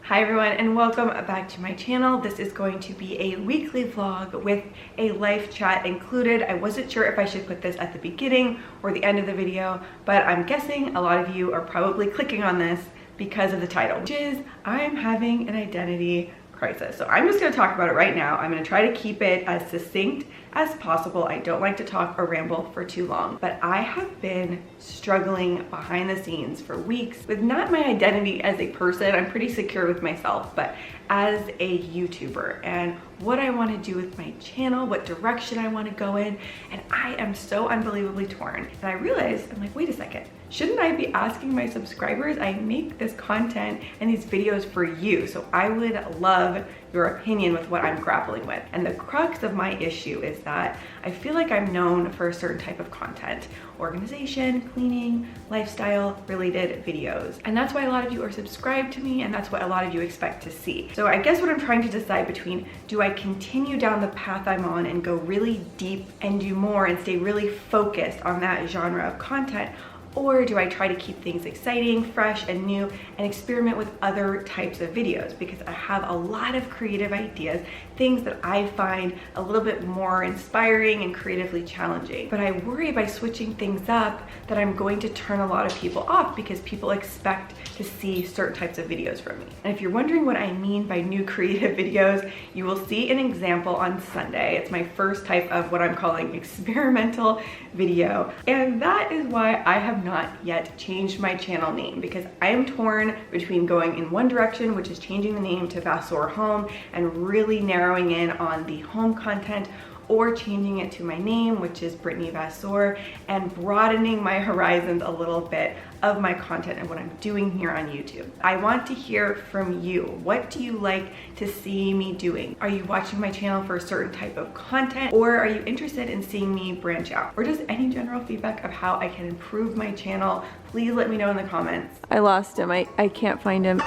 Hi everyone and welcome back to my channel. This is going to be a weekly vlog with a life chat included. I wasn't sure if I should put this at the beginning or the end of the video, but I'm guessing a lot of you are probably clicking on this because of the title, which is I'm having an identity crisis. So I'm just going to talk about it right now. I'm going to try to keep it as succinct as possible. I don't like to talk or ramble for too long, but I have been struggling behind the scenes for weeks with not my identity as a person. I'm pretty secure with myself, but as a YouTuber and what I want to do with my channel, what direction I want to go in, and I am so unbelievably torn. And I realized, I'm like, wait a second, shouldn't I be asking my subscribers? I make this content and these videos for you, so I would love your opinion with what I'm grappling with. And the crux of my issue is that I feel like I'm known for a certain type of content, organization, cleaning, lifestyle related videos. And that's why a lot of you are subscribed to me, and that's what a lot of you expect to see. So I guess what I'm trying to decide between, do I continue down the path I'm on and go really deep and do more and stay really focused on that genre of content, or do I try to keep things exciting, fresh, and new, and experiment with other types of videos? Because I have a lot of creative ideas, things that I find a little bit more inspiring and creatively challenging. But I worry by switching things up that I'm going to turn a lot of people off because people expect to see certain types of videos from me. And if you're wondering what I mean by new creative videos, you will see an example on Sunday. It's my first type of what I'm calling experimental video. And that is why I have not yet changed my channel name, because I am torn between going in one direction, which is changing the name to Vasseur Home and really narrowing in on the home content, or changing it to my name, which is Brittany Vasseur, and broadening my horizons a little bit of my content and what I'm doing here on YouTube. I want to hear from you. What do you like to see me doing? Are you watching my channel for a certain type of content, or are you interested in seeing me branch out? Or just any general feedback of how I can improve my channel? Please let me know in the comments. I lost him. I can't find him.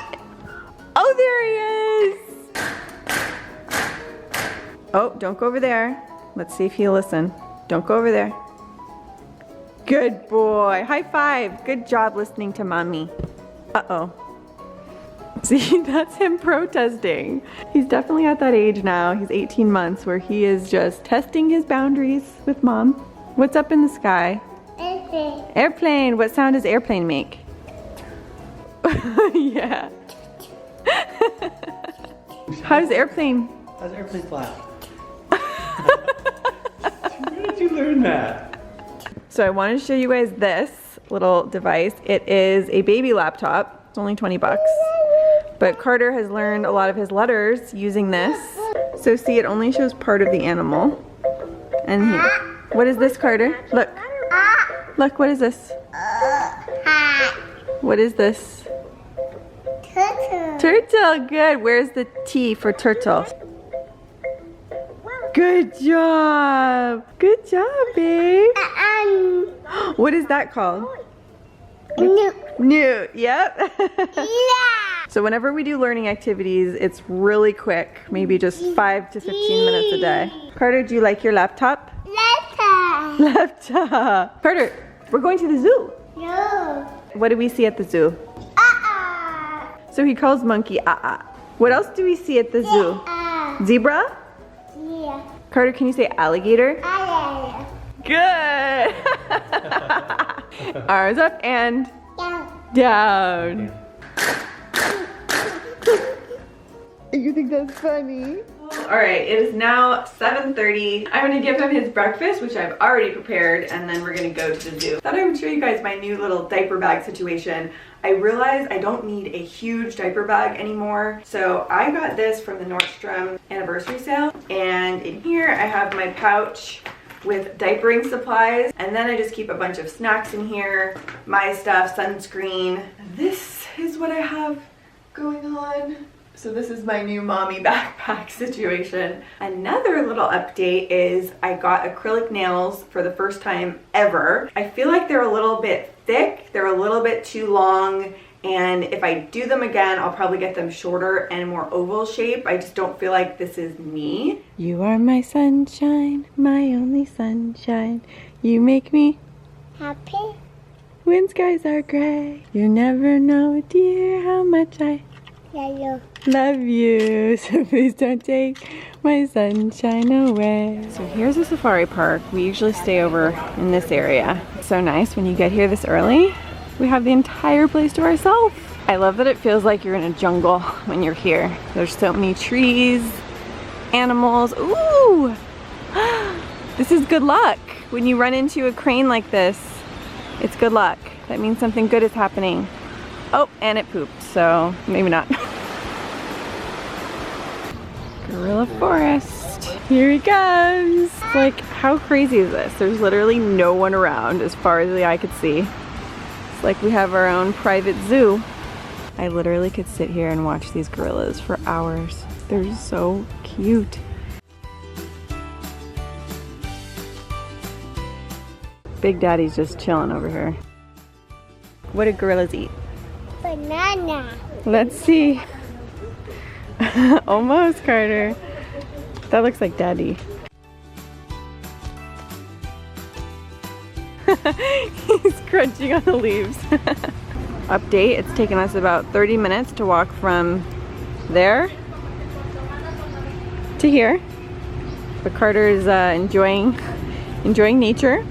Oh, there he is! Oh, don't go over there. Let's see if he'll listen. Don't go over there. Good boy. High five. Good job listening to mommy. Uh-oh. See, that's him protesting. He's definitely at that age now. He's 18 months where he is just testing his boundaries with mom. What's up in the sky? Airplane. Airplane. What sound does airplane make? Yeah. How does airplane? How's airplane fly? Where did you learn that? So I wanted to show you guys this little device. It is a baby laptop. It's only 20 bucks. But Carter has learned a lot of his letters using this. So see, it only shows part of the animal. And here. What is this, Carter? Look. Look, what is this? What is this? Turtle. Turtle, good. Where's the T for turtle? Good job. Good job, babe. What is that called? Newt. Yep. Yeah. So whenever we do learning activities, it's really quick. Maybe just 5 to 15 minutes a day. Carter, do you like your laptop? Letter. Laptop. Carter, we're going to the zoo. No. What do we see at the zoo? So he calls monkey ah. What else do we see at the zoo? Zebra? Yeah. Carter, can you say alligator? Yeah. Good. Arms up and down. You think that's funny? All right, it is now 7:30. I'm gonna give him his breakfast, which I've already prepared, and then we're gonna go to the zoo. Thought I would show you guys my new little diaper bag situation. I realized I don't need a huge diaper bag anymore. So I got this from the Nordstrom anniversary sale. And in here I have my pouch with diapering supplies. And then I just keep a bunch of snacks in here, my stuff, sunscreen. This is what I have going on. So this is my new mommy backpack situation. Another little update is I got acrylic nails for the first time ever. I feel like they're a little bit thick, they're a little bit too long, and if I do them again, I'll probably get them shorter and more oval shape. I just don't feel like this is me. You are my sunshine, my only sunshine. You make me Happy. when skies are gray. You never know, dear, how much I Yellow. Love you, so please don't take my sunshine away. So here's the safari park. We usually stay over in this area. It's so nice when you get here this early. We have the entire place to ourselves. I love that it feels like you're in a jungle when you're here. There's so many trees, animals. Ooh! This is good luck. When you run into a crane like this, it's good luck. That means something good is happening. Oh, and it pooped, so maybe not. Gorilla forest. Here he comes. Like, how crazy is this? There's literally no one around as far as the eye could see. It's like we have our own private zoo. I literally could sit here and watch these gorillas for hours. They're so cute. Big Daddy's just chilling over here. What do gorillas eat? Banana. Let's see. Almost, Carter. That looks like Daddy. He's crunching on the leaves. Update, it's taken us about 30 minutes to walk from there to here. But Carter is enjoying nature.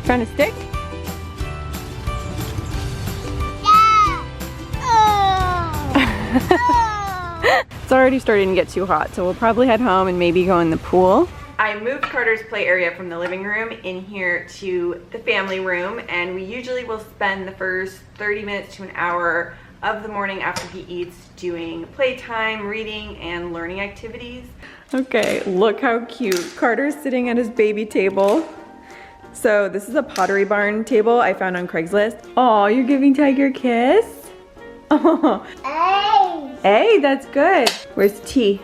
Found a stick? It's already starting to get too hot, so we'll probably head home and maybe go in the pool. I moved Carter's play area from the living room in here to the family room, and we usually will spend the first 30 minutes to an hour of the morning after he eats doing playtime, reading, and learning activities. Okay, look how cute. Carter's sitting at his baby table. So this is a Pottery Barn table I found on Craigslist. Oh, you're giving Tiger a kiss? Oh. Hey, that's good. Where's the tea?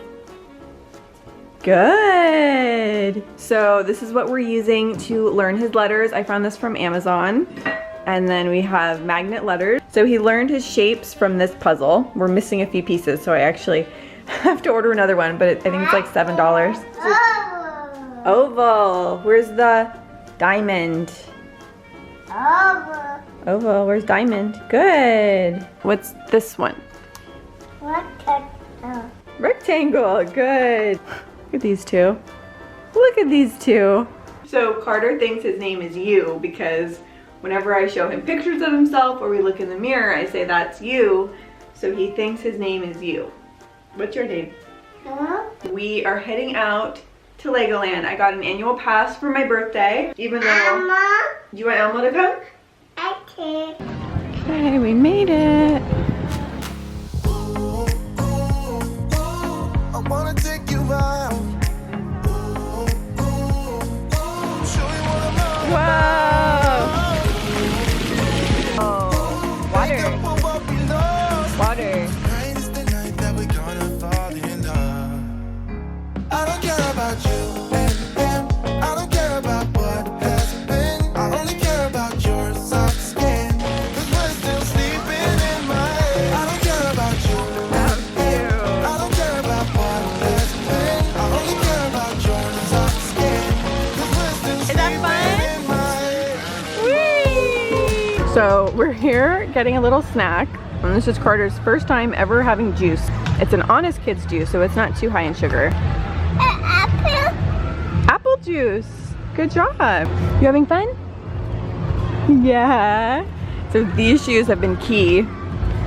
Good. So this is what we're using to learn his letters. I found this from Amazon. And then we have magnet letters. So he learned his shapes from this puzzle. We're missing a few pieces, so I actually have to order another one, but I think it's like $7. Oval. Where's the diamond? Oval, where's diamond? Good. What's this one? Rectangle. Rectangle, good. Look at these two. Look at these two. So Carter thinks his name is you because whenever I show him pictures of himself or we look in the mirror, I say that's you. So he thinks his name is you. What's your name? We are heading out to Legoland. I got an annual pass for my birthday, even though... Mama, Do you want Elmo to come? I can't. Okay, we made it. I wanna take you out. Show you what I'm about. Wow! Oh, water. For what we lost. Water. Tonight is the night that we're gonna fall in love. I don't care about you and him. I don't care about what has been. I only care about your soft skin. 'Cause we're still sleeping in my head. I don't care about you and him. I don't care about what has been. I only care about your soft skin. 'Cause we're still sleeping in my head. So we're here getting a little snack. And this is Carter's first time ever having juice. It's an Honest Kids juice, so it's not too high in sugar. Apple. Apple juice. Good job. You having fun? Yeah. So these shoes have been key.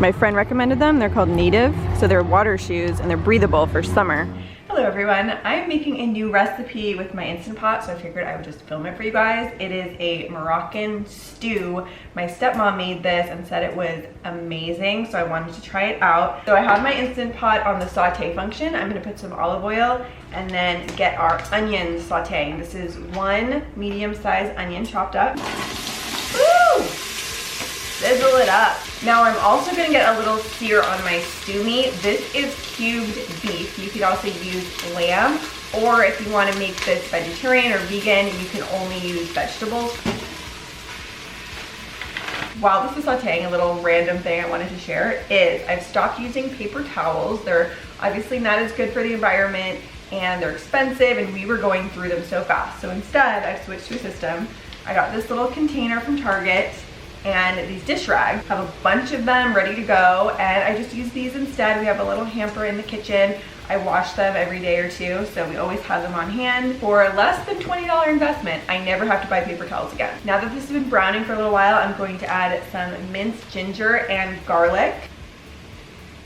My friend recommended them. They're called Native. So they're water shoes and they're breathable for summer. Hello everyone. I'm making a new recipe with my Instant Pot, so I figured I would just film it for you guys. It is a Moroccan stew. My stepmom made this and said it was amazing, so I wanted to try it out. So I have my Instant Pot on the saute function. I'm gonna put some olive oil and then get our onions sauteing. This is one medium-sized onion chopped up. Woo! Sizzle it up. Now I'm also gonna get a little sear on my stew meat. This is cubed beef. You could also use lamb, or if you wanna make this vegetarian or vegan, you can only use vegetables. While this is sauteing, a little random thing I wanted to share is I've stopped using paper towels. They're obviously not as good for the environment and they're expensive, and we were going through them so fast. So instead, I've switched to a system. I got this little container from Target, and these dish rags. I have a bunch of them ready to go, and I just use these instead. We have a little hamper in the kitchen. I wash them every day or two, so we always have them on hand. For less than $20 investment, I never have to buy paper towels again. Now that this has been browning for a little while, I'm going to add some minced ginger and garlic.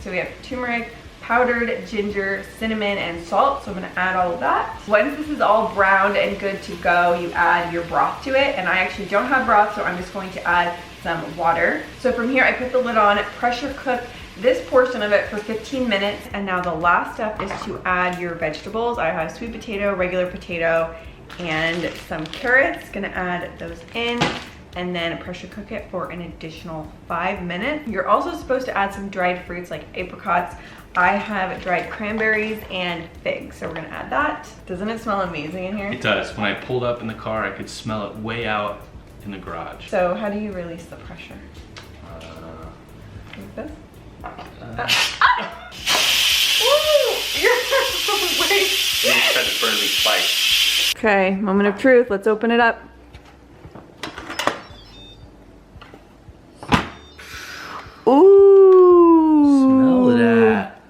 So we have turmeric, powdered ginger, cinnamon, and salt. So I'm gonna add all of that. Once this is all browned and good to go, you add your broth to it. And I actually don't have broth, so I'm just going to add some water. So from here, I put the lid on, pressure cook this portion of it for 15 minutes. And now the last step is to add your vegetables. I have sweet potato, regular potato, and some carrots. Gonna add those in and then pressure cook it for an additional 5 minutes. You're also supposed to add some dried fruits like apricots. I have dried cranberries and figs, so we're gonna add that. Doesn't it smell amazing in here? It does. When I pulled up in the car, I could smell it way out in the garage. So how do you release the pressure? Like this? Woo! You're way. You tried to burn me twice. Okay, moment of truth. Let's open it up. Ooh! Smell that.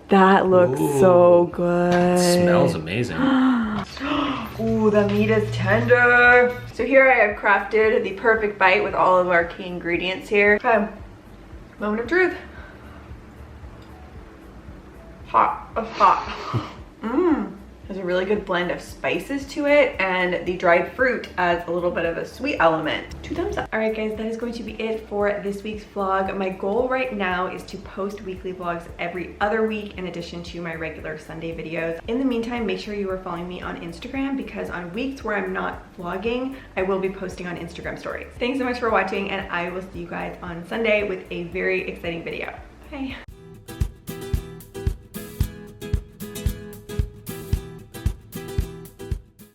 That looks so good. It smells amazing. Ooh, the meat is tender. So here I have crafted the perfect bite with all of our key ingredients here. Okay, moment of truth. Hot, hot. Mmm. There's a really good blend of spices to it, and the dried fruit adds a little bit of a sweet element. 2 thumbs up. All right guys, that is going to be it for this week's vlog. My goal right now is to post weekly vlogs every other week in addition to my regular Sunday videos. In the meantime, make sure you are following me on Instagram, because on weeks where I'm not vlogging, I will be posting on Instagram stories. Thanks so much for watching, and I will see you guys on Sunday with a very exciting video. Bye.